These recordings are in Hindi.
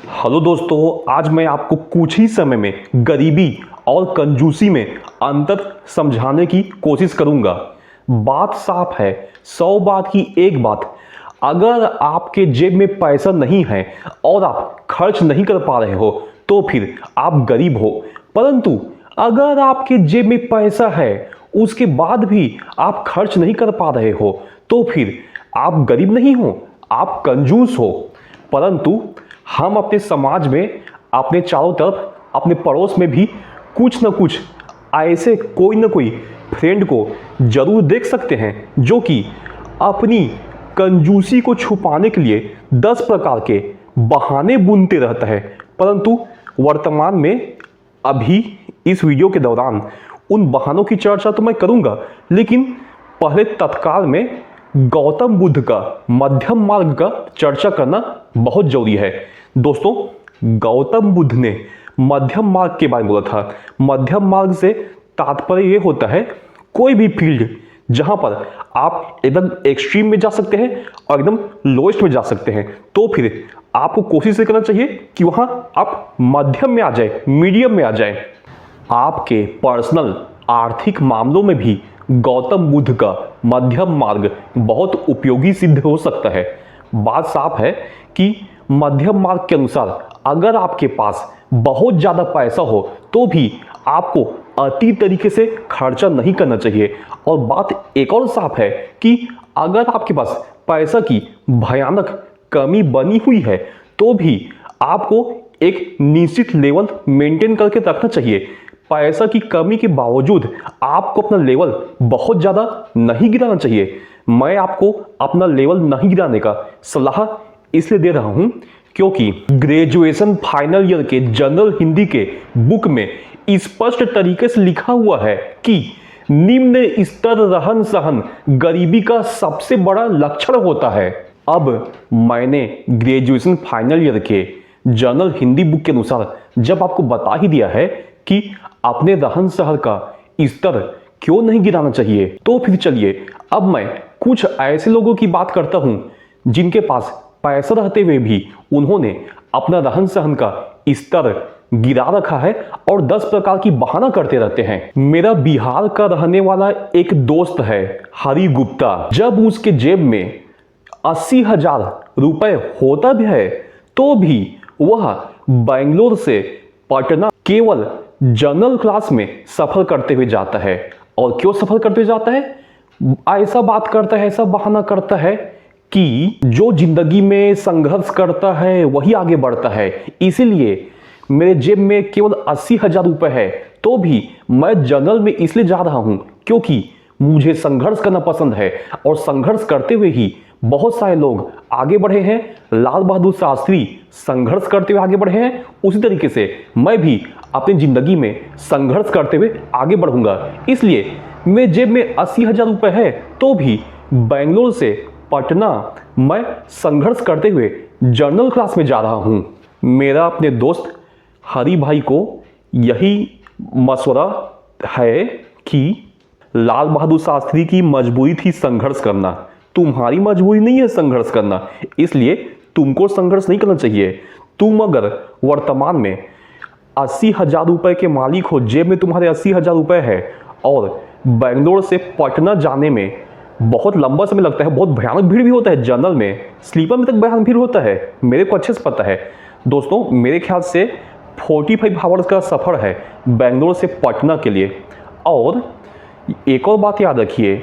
हेलो दोस्तों, आज मैं आपको कुछ ही समय में गरीबी और कंजूसी में अंतर समझाने की कोशिश करूंगा। बात साफ है, 100 बात की एक बात। अगर आपके जेब में पैसा नहीं है और आप खर्च नहीं कर पा रहे हो तो फिर आप गरीब हो। परंतु अगर आपके जेब में पैसा है, उसके बाद भी आप खर्च नहीं कर पा रहे हो तो फिर आप गरीब नहीं हो, आप कंजूस हो। परंतु हम अपने समाज में, अपने चारों तरफ, अपने पड़ोस में भी कुछ न कुछ ऐसे कोई न कोई फ्रेंड को जरूर देख सकते हैं जो कि अपनी कंजूसी को छुपाने के लिए 10 प्रकार के बहाने बुनते रहता है। परंतु वर्तमान में अभी इस वीडियो के दौरान उन बहानों की चर्चा तो मैं करूंगा, लेकिन पहले तत्काल में गौतम बुद्ध का मध्यम मार्ग का चर्चा करना बहुत जरूरी है। दोस्तों, गौतम बुद्ध ने मध्यम मार्ग के बारे में बोला था। मध्यम मार्ग से तात्पर्य यह होता है कोई भी फील्ड जहां पर आप एकदम एक्सट्रीम में जा सकते हैं और एकदम लोएस्ट में जा सकते हैं, तो फिर आपको कोशिश करना चाहिए कि वहां आप मध्यम में आ जाए, मीडियम में आ जाए। आपके पर्सनल आर्थिक मामलों में भी गौतम बुद्ध का मध्यम मार्ग बहुत उपयोगी सिद्ध हो सकता है। बात साफ है कि मध्यम मार्ग के अनुसार अगर आपके पास बहुत ज़्यादा पैसा हो तो भी आपको अति तरीके से खर्चा नहीं करना चाहिए। और बात एक और साफ है कि अगर आपके पास पैसा की भयानक कमी बनी हुई है तो भी आपको एक निश्चित लेवल मेंटेन करके रखना चाहिए। पैसा की कमी के बावजूद आपको अपना लेवल बहुत ज़्यादा नहीं गिराना चाहिए। मैं आपको अपना लेवल नहीं गिराने का सलाह इसलिए दे रहा हूं क्योंकि ग्रेजुएशन फाइनल ईयर के जनरल हिंदी के बुक में स्पष्ट तरीके से लिखा हुआ है कि निम्न स्तर रहन सहन गरीबी का सबसे बड़ा लक्षण होता है। अब मैंने ग्रेजुएशन फाइनल ईयर के जनरल हिंदी बुक के अनुसार जब आपको बता ही दिया है कि अपने रहन सहन का स्तर क्यों नहीं गिराना चाहिए, तो फिर चलिए अब मैं कुछ ऐसे लोगों की बात करता हूं जिनके पास पैसा रहते हुए भी उन्होंने अपना रहन सहन का स्तर गिरा रखा है और 10 प्रकार की बहाना करते रहते हैं। मेरा बिहार का रहने वाला एक दोस्त है, हरि गुप्ता। जब उसके जेब में 80,000 रुपए होता भी है तो भी वह बेंगलोर से पटना केवल जनरल क्लास में सफर करते हुए जाता है। और क्यों सफर करते हुए जाता है? ऐसा बात करता है, ऐसा बहाना करता है कि जो जिंदगी में संघर्ष करता है वही आगे बढ़ता है। इसीलिए मेरे जेब में केवल 80,000 रुपए है तो भी मैं जनरल में इसलिए जा रहा हूं क्योंकि मुझे संघर्ष करना पसंद है और संघर्ष करते हुए ही बहुत सारे लोग आगे बढ़े हैं। लाल बहादुर शास्त्री संघर्ष करते हुए आगे बढ़े हैं, उसी तरीके से मैं भी अपनी जिंदगी में संघर्ष करते हुए आगे बढ़ूंगा। इसलिए मेरे जेब में 80,000 रुपए है तो भी बेंगलोर से पटना मैं संघर्ष करते हुए जनरल क्लास में जा रहा हूं। मेरा अपने दोस्त हरि भाई को यही मशवरा है कि लाल बहादुर शास्त्री की मजबूरी थी संघर्ष करना, तुम्हारी मजबूरी नहीं है संघर्ष करना, इसलिए तुमको संघर्ष नहीं करना चाहिए। तुम अगर वर्तमान में 80,000 रुपए के मालिक हो, जेब में तुम्हारे 80,000 रुपए है और बेंगलोर से पटना जाने में बहुत लंबा समय लगता है, बहुत भयानक भीड़ भी होता है, जनरल में स्लीपर में तक भयानक भीड़ होता है, मेरे को अच्छे से पता है। दोस्तों, मेरे ख्याल से 45 आवर्स का सफ़र है बेंगलोर से पटना के लिए। और एक और बात याद रखिए,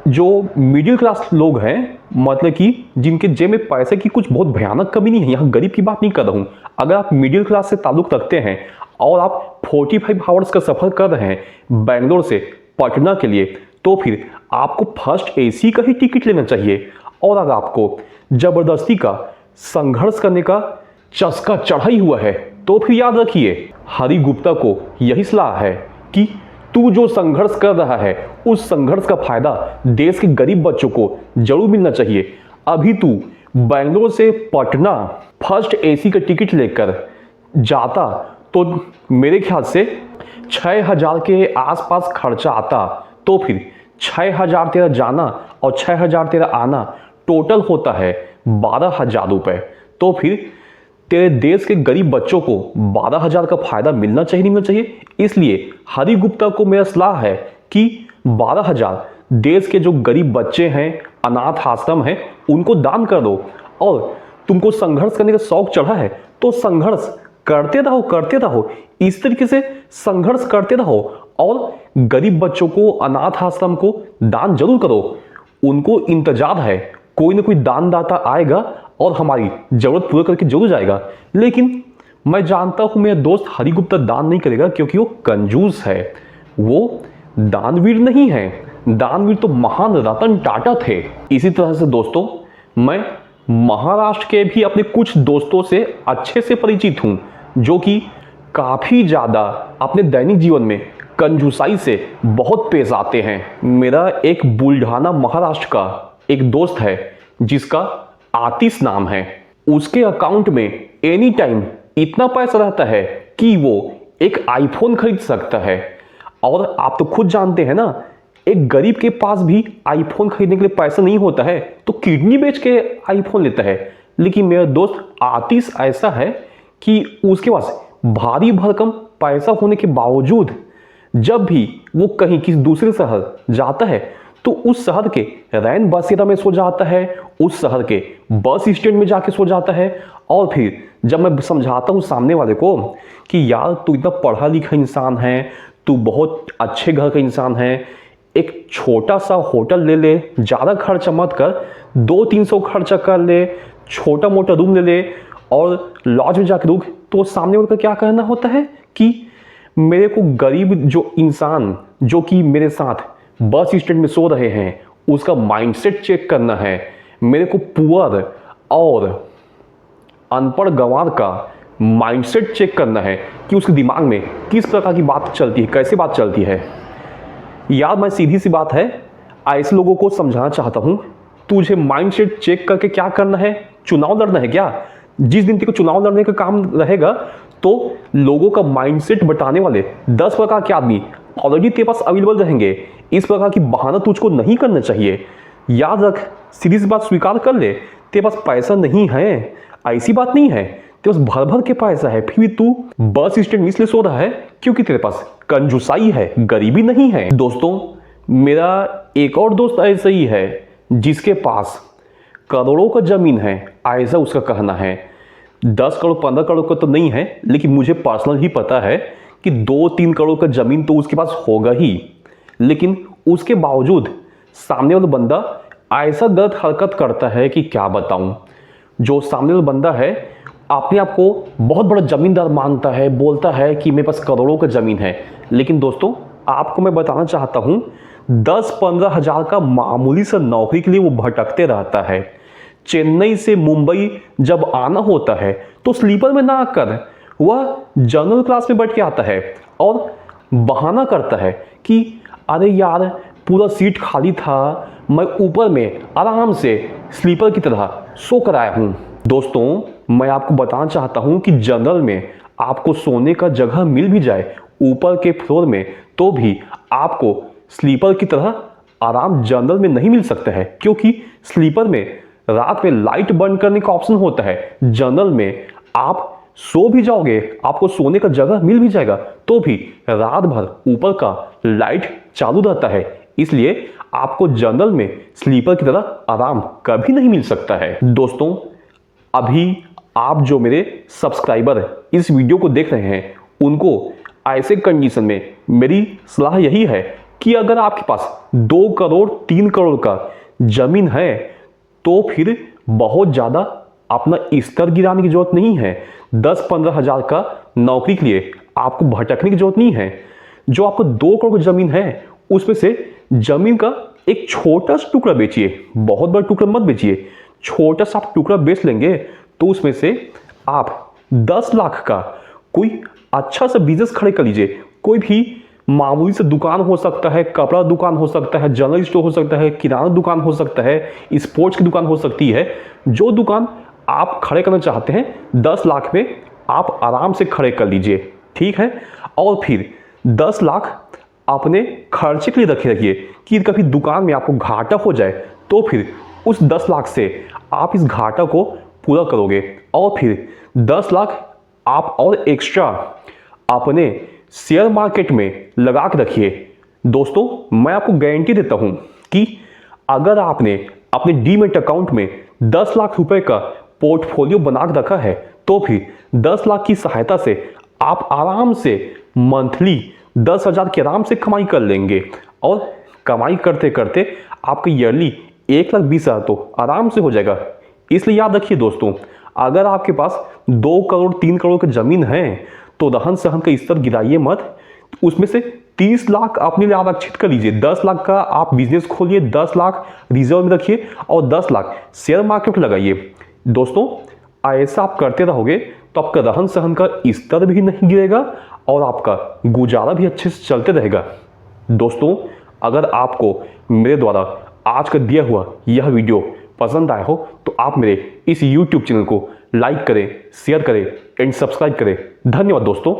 जो मिडिल क्लास लोग हैं, मतलब कि जिनके जेब में पैसे की कुछ बहुत भयानक कमी नहीं है, यहाँ गरीब की बात नहीं कर रहा हूँ, अगर आप मिडिल क्लास से ताल्लुक़ रखते हैं और आप 45 आवर्स का सफ़र कर रहे हैं बेंगलोर से पटना के लिए, तो फिर आपको फर्स्ट एसी का ही टिकट लेना चाहिए। और अगर आपको ज़बरदस्ती का संघर्ष करने का चस्का चढ़ा ही हुआ है तो फिर याद रखिए, हरि गुप्ता को यही सलाह है कि तू जो संघर्ष कर रहा है उस संघर्ष का फायदा देश के गरीब बच्चों को जरूर मिलना चाहिए। अभी तू बेंगलोर से पटना फर्स्ट एसी का टिकट लेकर जाता तो मेरे ख्याल से 6,000 के आसपास खर्चा आता, तो फिर 6,000 तेरा जाना और 6,000 तेरा आना टोटल होता है 12,000 रुपए। तो फिर तेरे देश के गरीब बच्चों को 12,000 का फायदा मिलना चाहिए नहीं मिलना चाहिए। इसलिए हरि गुप्ता को मेरा सलाह है कि 12,000 देश के जो गरीब बच्चे हैं, अनाथ आश्रम है, उनको दान कर दो। और तुमको संघर्ष करने का शौक चढ़ा है तो संघर्ष करते रहो। इस तरीके से संघर्ष करते रहो और गरीब बच्चों को, अनाथ आश्रम को दान जरूर करो। उनको इंतजार है, कोई ना कोई दानदाता आएगा और हमारी जरूरत पूरा करके जरूर जाएगा। लेकिन मैं जानता हूं मेरा दोस्त हरि गुप्ता दान नहीं करेगा क्योंकि वो कंजूस है, वो दानवीर नहीं है। दानवीर तो महान रतन टाटा थे। इसी तरह से दोस्तों, मैं महाराष्ट्र के भी अपने कुछ दोस्तों से अच्छे से परिचित हूं जो कि काफी ज्यादा अपने दैनिक जीवन में कंजूसाई से बहुत पेश आते हैं। मेरा एक बुल्ढाना महाराष्ट्र का एक दोस्त है जिसका आतिश नाम है। उसके अकाउंट में एनी टाइम इतना पैसा रहता है कि वो एक आईफोन खरीद सकता है। और आप तो खुद जानते हैं ना, एक गरीब के पास भी आईफोन खरीदने के लिए पैसा नहीं होता है तो किडनी बेच के आईफोन लेता है। लेकिन मेरा दोस्त आतिश ऐसा है कि उसके पास भारी भरकम पैसा होने के बावजूद जब भी वो कहीं किसी दूसरे शहर जाता है तो उस शहर के रैन बसेरा में सो जाता है, उस शहर के बस स्टैंड में जाके सो जाता है। और फिर जब मैं समझाता हूँ सामने वाले को कि यार तू इतना पढ़ा लिखा इंसान है, तू बहुत अच्छे घर का इंसान है, एक छोटा सा होटल ले ले, ज़्यादा खर्चा मत कर, 200-300 खर्चा कर ले, छोटा मोटा रूम ले ले और लॉज में जाकर रुक। तो सामने वाले का क्या कहना होता है कि मेरे को गरीब जो इंसान जो कि मेरे साथ बस स्टैंड में सो रहे हैं उसका माइंडसेट चेक करना है, मेरे को पुअर और अनपढ़ गंवार का माइंडसेट चेक करना है कि उसके दिमाग में किस प्रकार की बात चलती है, कैसे बात चलती है। यार मैं सीधी सी बात है ऐसे लोगों को समझाना चाहता हूं, तुझे माइंडसेट चेक करके क्या करना है, चुनाव लड़ना है क्या? जिस दिन तेरे को चुनाव लड़ने का काम रहेगा तो लोगों का माइंडसेट बताने वाले 10 प्रकार के आदमी ऑलरेडी तेरे पास अवेलेबल रहेंगे। इस प्रकार की बहाना तुझको नहीं करना चाहिए। याद रख, सीधी सी बात स्वीकार कर ले, तेरे पास पैसा नहीं है ऐसी बात नहीं है, तेरे पास भर भर के पैसा है, फिर भी तू बस स्टैंड में इसलिए सो रहा है क्योंकि तेरे पास कंजूसाई है, गरीबी नहीं है। दोस्तों, मेरा एक और दोस्त ऐसा ही है जिसके पास करोड़ों का जमीन है, ऐसा उसका कहना है। 10 करोड़ 15 करोड़ का तो नहीं है, लेकिन मुझे पर्सनल ही पता है कि 2-3 करोड़ का जमीन तो उसके पास होगा ही। लेकिन उसके बावजूद सामने वाला बंदा ऐसा गलत हरकत करता है कि क्या बताऊं। जो सामने वाला बंदा है अपने आप को बहुत बड़ा जमींदार मानता है, बोलता है कि मेरे पास करोड़ों का जमीन है। लेकिन दोस्तों, आपको मैं बताना चाहता हूं 10-15 हजार का मामूली सा नौकरी के लिए वो भटकते रहता है। चेन्नई से मुंबई जब आना होता है तो स्लीपर में ना आकर वह जनरल क्लास में बैठ के आता है और बहाना करता है कि अरे यार पूरा सीट खाली था, मैं ऊपर में आराम से स्लीपर की तरह सो कर आया हूँ। दोस्तों, मैं आपको बताना चाहता हूँ कि जनरल में आपको सोने का जगह मिल भी जाए ऊपर के फ्लोर में तो भी आपको स्लीपर की तरह आराम जनरल में नहीं मिल सकता है, क्योंकि स्लीपर में रात में लाइट बंद करने का ऑप्शन होता है। जनरल में आप सो भी जाओगे, आपको सोने का जगह मिल भी जाएगा तो भी रात भर ऊपर का लाइट चालू रहता है। इसलिए आपको जनरल में स्लीपर की तरह आराम कभी नहीं मिल सकता है। दोस्तों, अभी आप जो मेरे सब्सक्राइबर इस वीडियो को देख रहे हैं उनको ऐसे कंडीशन में मेरी सलाह यही है कि अगर आपके पास 2 करोड़ 3 करोड़ का जमीन है तो फिर बहुत ज़्यादा अपना स्तर गिराने की जरूरत नहीं है। 10-15 हजार का नौकरी के लिए आपको भटकने की जरूरत नहीं है। जो आपको 2 करोड़ जमीन है उसमें से जमीन का एक छोटा सा टुकड़ा बेचिए, बहुत बड़ा टुकड़ा मत बेचिए, छोटा सा आप टुकड़ा बेच लेंगे तो उसमें से आप 10 लाख का कोई अच्छा सा बिजनेस खड़े कर लीजिए। कोई भी मामूली से दुकान हो सकता है, कपड़ा दुकान हो सकता है, जनरल स्टोर हो सकता है, किराना दुकान हो सकता है, स्पोर्ट्स की दुकान हो सकती है। जो दुकान आप खड़े करना चाहते हैं 10 लाख में आप आराम से खड़े कर लीजिए, ठीक है। और फिर 10 लाख अपने खर्चे के लिए रखिए कि कभी दुकान में आपको घाटा हो जाए तो फिर उस 10 लाख से आप इस घाटा को पूरा करोगे और फिर 10 लाख आप और एक्स्ट्रा अपने शेयर मार्केट में लगा के रखिए। दोस्तों मैं आपको गारंटी देता हूं कि अगर आपने अपने डीमैट अकाउंट में 10 लाख रुपए का पोर्टफोलियो बना के रखा है तो फिर 10 लाख की सहायता से आप आराम से मंथली 10,000 की आराम से कमाई कर लेंगे और कमाई करते करते आपका ईयरली 1,20,000 तो आराम से हो जाएगा। इसलिए याद रखिए दोस्तों, अगर आपके पास 2 करोड़ 3 करोड़ की जमीन है तो रहन सहन का स्तर गिराइए मत। उसमें से 30 लाख अपने लिए आरक्षित कर लीजिए। 10 लाख का आप बिजनेस खोलिए, 10 लाख रिजर्व में रखिए और 10 लाख शेयर मार्केट में लगाइए। दोस्तों ऐसा आप करते रहोगे तो आपका रहन सहन का स्तर भी नहीं गिरेगा और आपका गुजारा भी अच्छे से चलते रहेगा। दोस्तों अगर आपको मेरे द्वारा आज का दिया हुआ यह वीडियो पसंद आया हो तो आप मेरे इस YouTube चैनल को लाइक करें, शेयर करें एंड सब्सक्राइब करें। धन्यवाद दोस्तों।